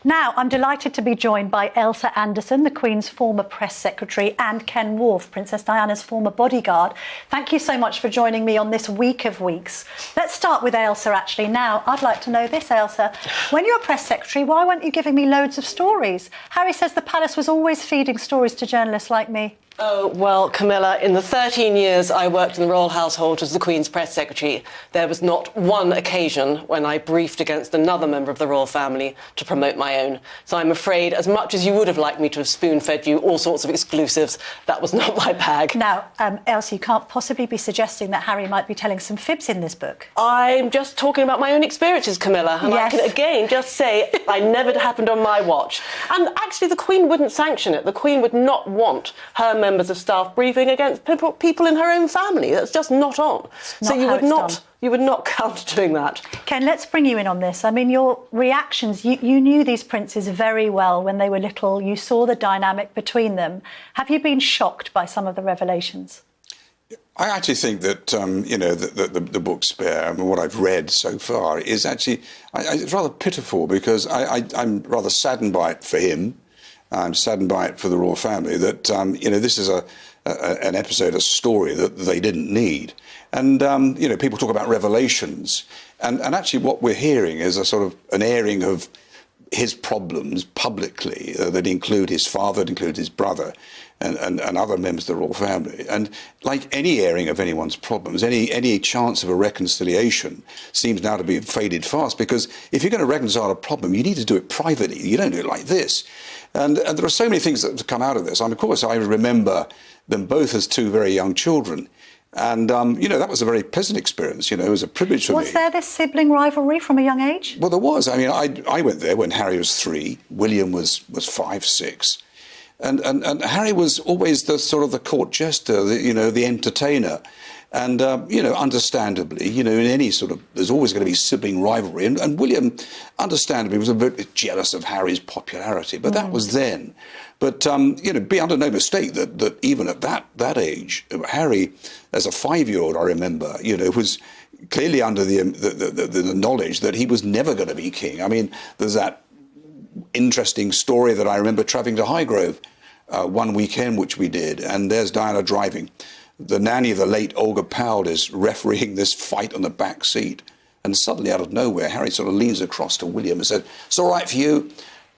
Now, I'm delighted to be joined by Elsa Anderson, the Queen's former press secretary, and Ken Worf, Princess Diana's former bodyguard. Thank you so much for joining me on this week of weeks. Let's start with Elsa, actually. Now, I'd like to know this, Elsa. When you were press secretary, why weren't you giving me loads of stories? Harry says the palace was always feeding stories to journalists like me. Oh, well, Camilla, in the 13 years I worked in the royal household as the Queen's press secretary, there was not one occasion when I briefed against another member of the royal family to promote my own. So I'm afraid, as much as you would have liked me to have spoon-fed you all sorts of exclusives, that was not my bag. Now, Elsa, you can't possibly be suggesting that Harry might be telling some fibs in this book. I'm just talking about my own experiences, Camilla, and yes. I can again just say I never happened on my watch. And actually, the Queen wouldn't sanction it. The Queen would not want her members of staff briefing against people in her own family. That's just not on. So you would not count doing that. Ken, let's bring you in on this. I mean, your reactions, you knew these princes very well when they were little. You saw the dynamic between them. Have you been shocked by some of the revelations? I actually think that, the book Spare, and what I've read so far, is actually it's rather pitiful, because I'm rather saddened by it for him. I'm saddened by it for the royal family that, this is an episode, a story that they didn't need. And, people talk about revelations. And actually what we're hearing is a sort of an airing of his problems publicly that include his father, that include his brother and other members of the royal family. And like any airing of anyone's problems, any chance of a reconciliation seems now to be faded fast, because if you're going to reconcile a problem, you need to do it privately. You don't do it like this. And there are so many things that have come out of this. And of course, I remember them both as two very young children. And, that was a very pleasant experience. It was a privilege for me. Was there this sibling rivalry from a young age? Well, there was. I mean, I went there when Harry was 3. William was 5, 6. And Harry was always the sort of the court jester, the entertainer. And, understandably, in any sort of, there's always going to be sibling rivalry. And William, understandably, was a bit jealous of Harry's popularity. But that was then. But, be under no mistake that even at that age, Harry, as a 5-year-old, I remember, was clearly under the knowledge that he was never going to be king. I mean, there's that interesting story that I remember travelling to Highgrove one weekend, which we did, and there's Diana driving. The nanny of the late Olga Powell is refereeing this fight on the back seat. And suddenly, out of nowhere, Harry sort of leans across to William and said, "It's all right for you.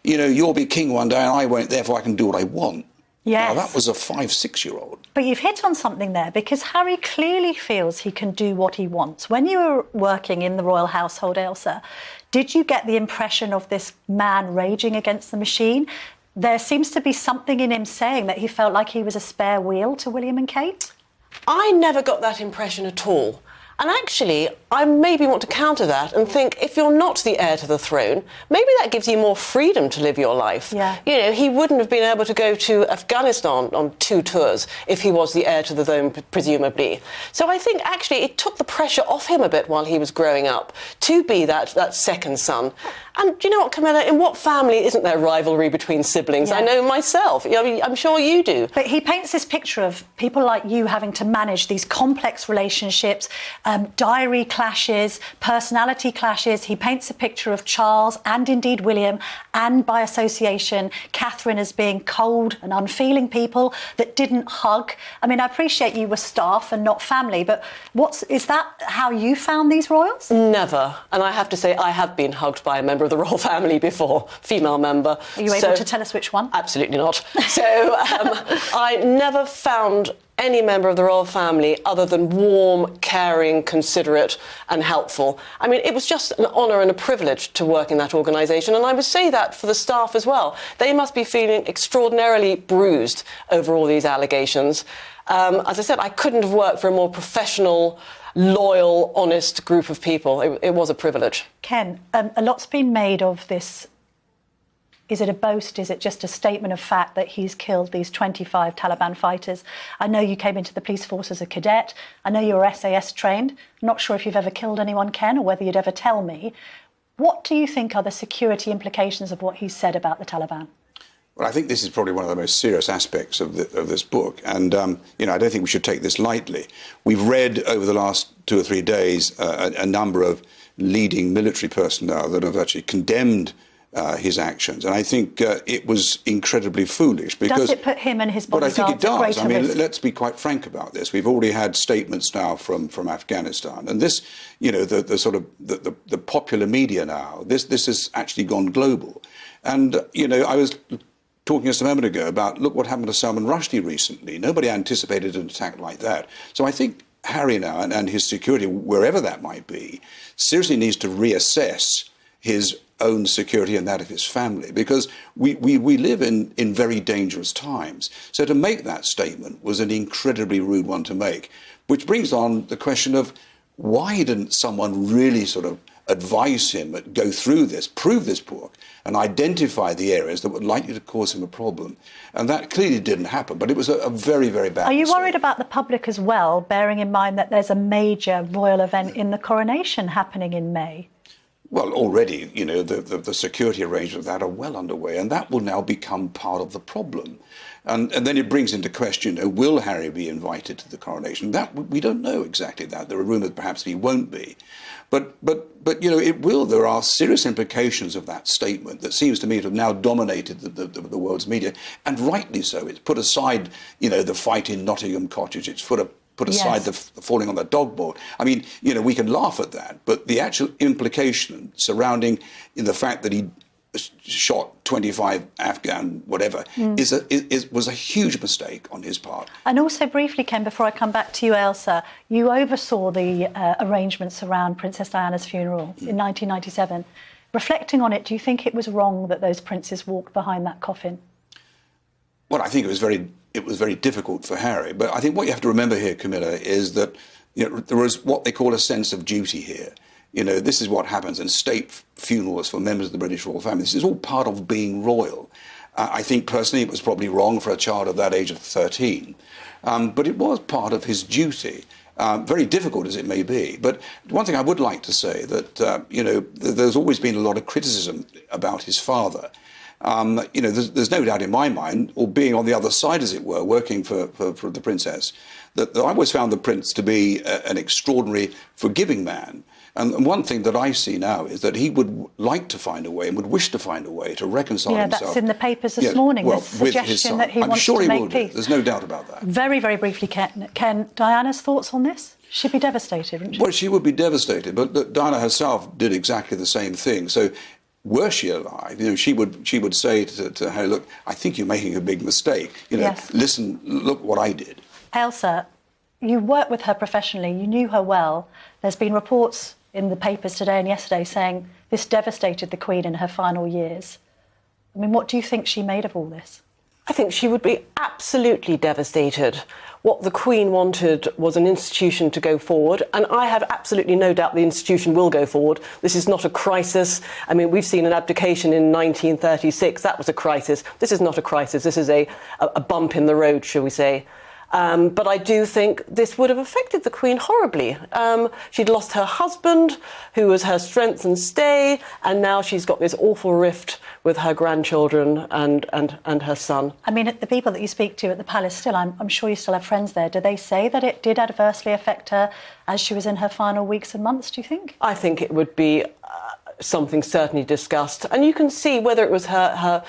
You'll be king one day and I won't, therefore I can do what I want." Yes. Now, that was a 5, 6-year-old. But you've hit on something there, because Harry clearly feels he can do what he wants. When you were working in the royal household, Elsa, did you get the impression of this man raging against the machine? There seems to be something in him saying that he felt like he was a spare wheel to William and Kate. I never got that impression at all. And actually, I maybe want to counter that and think, if you're not the heir to the throne, maybe that gives you more freedom to live your life. Yeah. He wouldn't have been able to go to Afghanistan on 2 tours if he was the heir to the throne, presumably. So I think, actually, it took the pressure off him a bit while he was growing up to be that second son. And do you know what, Camilla, in what family isn't there rivalry between siblings? Yeah. I know myself. I'm sure you do. But he paints this picture of people like you having to manage these complex relationships, diary clashes, personality clashes. He paints a picture of Charles and indeed William, and by association, Catherine, as being cold and unfeeling people that didn't hug. I mean, I appreciate you were staff and not family, but is that how you found these royals? Never. And I have to say, I have been hugged by a member of the royal family before, female member. Are you able to tell us which one? Absolutely not. So I never found any member of the royal family other than warm, caring, considerate and helpful. I mean, it was just an honour and a privilege to work in that organisation, and I would say that for the staff as well. They must be feeling extraordinarily bruised over all these allegations. As I said, I couldn't have worked for a more professional, loyal, honest group of people. It was a privilege. Ken, a lot's been made of this. Is it a boast? Is it just a statement of fact that he's killed these 25 Taliban fighters? I know you came into the police force as a cadet. I know you were SAS trained. I'm not sure if you've ever killed anyone, Ken, or whether you'd ever tell me. What do you think are the security implications of what he said about the Taliban? Well, I think this is probably one of the most serious aspects of this book. And, I don't think we should take this lightly. We've read over the last 2 or 3 days a number of leading military personnel that have actually condemned his actions. And I think it was incredibly foolish. Because, does it put him and his but I bodyguards think it at does. greater I mean, risk? let's be quite frank about this. We've already had statements now from Afghanistan. And this, you know, the sort of the popular media now, this has actually gone global. And, you know, I was talking just a moment ago about, look what happened to Salman Rushdie recently. Nobody anticipated an attack like that. So I think Harry now and his security, wherever that might be, seriously needs to reassess his own security and that of his family, because we live in very dangerous times. So to make that statement was an incredibly rude one to make, which brings on the question of why didn't someone really sort of advise him, go through this, prove this book, and identify the areas that were likely to cause him a problem. And that clearly didn't happen, but it was a very, very bad Are you mistake. worried about the public as well, bearing in mind that there's a major royal event in the coronation happening in May? Well, already, you know, the security arrangements of that are well underway, and that will now become part of the problem. And then it brings into question, will Harry be invited to the coronation? That we don't know exactly that. There are rumours perhaps he won't be. But you know, it will. There are serious implications of that statement that seems to me to have now dominated the world's media, and rightly so. It's put aside, you know, the fight in Nottingham Cottage. It's put aside the falling on the dog board. I mean, you know, we can laugh at that, but the actual implication surrounding the fact that he shot 25 Afghan whatever was a huge mistake on his part. And also briefly, Ken, before I come back to you, Ailsa, you oversaw the arrangements around Princess Diana's funeral in 1997. Reflecting on it, do you think it was wrong that those princes walked behind that coffin? Well, I think it was very difficult for Harry. But I think what you have to remember here, Camilla, is that, you know, there was what they call a sense of duty here. You know, this is what happens in state funerals for members of the British royal family. This is all part of being royal. I think personally it was probably wrong for a child of that age of 13. But it was part of his duty. Very difficult as it may be. But one thing I would like to say that, you know, there's always been a lot of criticism about his father. You know, there's no doubt in my mind, or being on the other side, as it were, working for the princess, that I always found the prince to be an extraordinary, forgiving man. And one thing that I see now is that he would like to find a way and would wish to find a way to reconcile himself. Yeah, that's in the papers this morning, well, this suggestion that he I'm wants sure to he make will peace. do. There's no doubt about that. Very, very briefly, Ken, Diana's thoughts on this? She'd be devastated, wouldn't she? Well, she would be devastated, but Diana herself did exactly the same thing. So were she alive, you know, she would say to Harry, look, I think you're making a big mistake. You know, Yes. Listen, look what I did. Ailsa, you worked with her professionally, you knew her well. There's been reports in the papers today and yesterday saying this devastated the Queen in her final years. I mean, what do you think she made of all this? I think she would be absolutely devastated. What the Queen wanted was an institution to go forward, and I have absolutely no doubt the institution will go forward. This is not a crisis. I mean, we've seen an abdication in 1936. That was a crisis. This is not a crisis. This is a bump in the road, shall we say. But I do think this would have affected the Queen horribly. She'd lost her husband, who was her strength and stay, and now she's got this awful rift with her grandchildren and her son. I mean, the people that you speak to at the palace still, I'm sure you still have friends there. Do they say that it did adversely affect her as she was in her final weeks and months, do you think? I think it would be something certainly discussed. And you can see whether it was her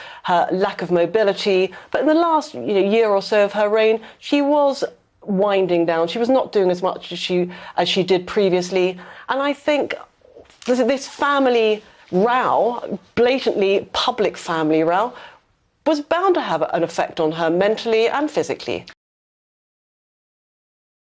lack of mobility, but in the last year or so of her reign, she was winding down. She was not doing as much as she did previously. And I think this family row, blatantly public family row, was bound to have an effect on her mentally and physically.